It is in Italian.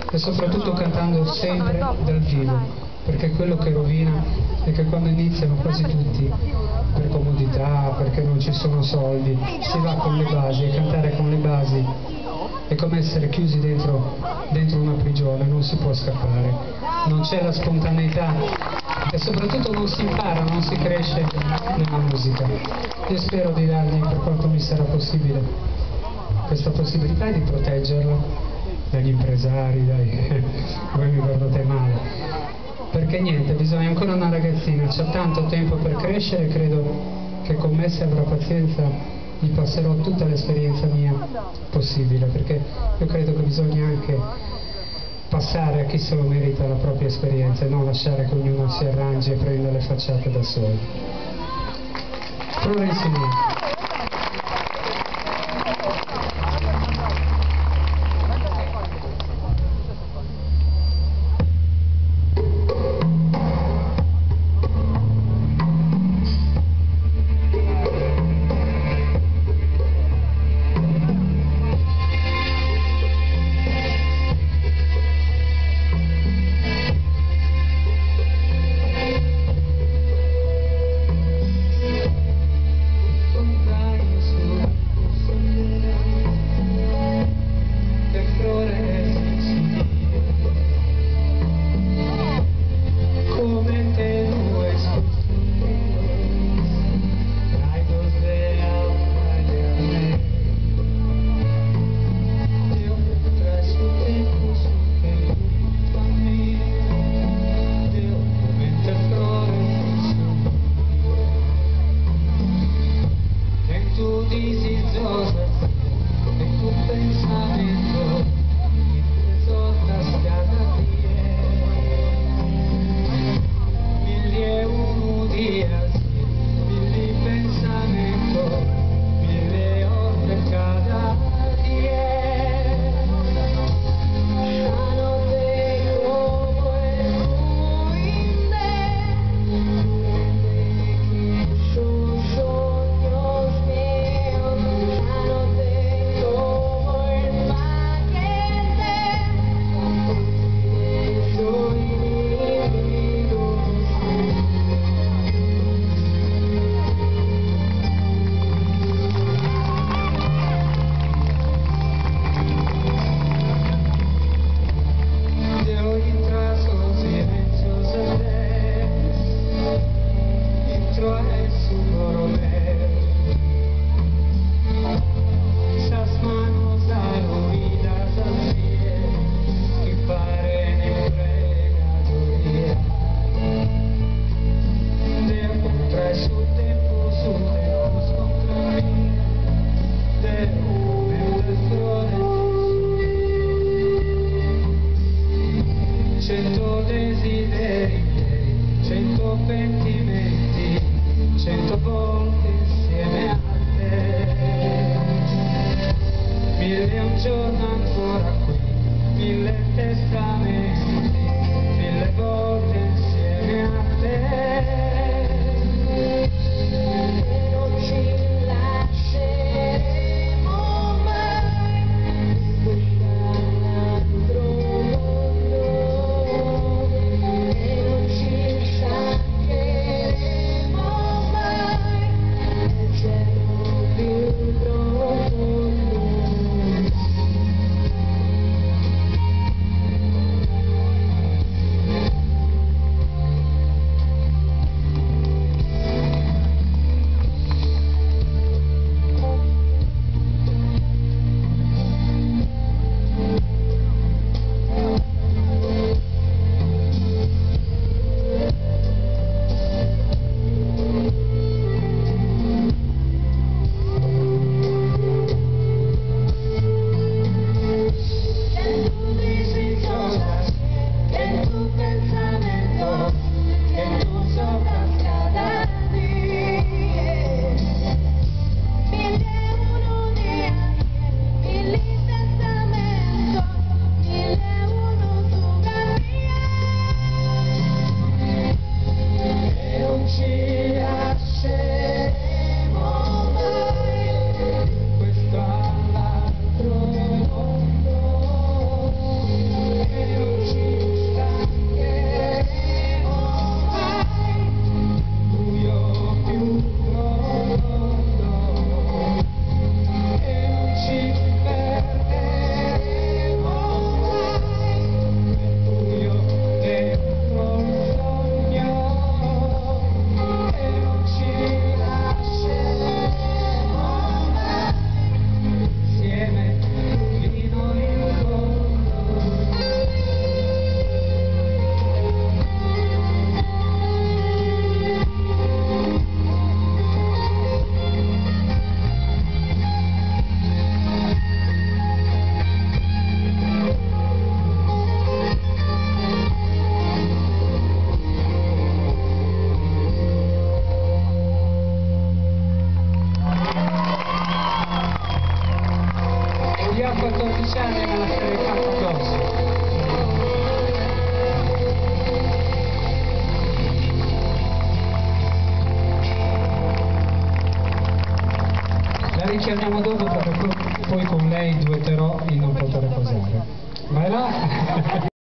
e soprattutto cantando sempre dal vivo, perché quello che rovina è che quando iniziano quasi tutti, per comodità, perché non ci sono soldi, si va con le basi, e cantare con le basi è come essere chiusi dentro una prigione, non si può scappare, non c'è la spontaneità e soprattutto non si impara, non si cresce nella musica. Io spero di dargli, per quanto mi sarà possibile, questa possibilità di proteggerlo dagli impresari, voi mi guardate male, perché niente, bisogna ancora una ragazzina, c'ha tanto tempo per crescere, credo che con me, se avrà pazienza, gli passerò tutta l'esperienza mia possibile, perché io credo che bisogna anche passare a chi se lo merita la propria esperienza e non lasciare che ognuno si arrangi e prenda le facciate da solo. Florence Lee. la richiamiamo dopo perché poi con lei duetterò il non poter posare. Vai là!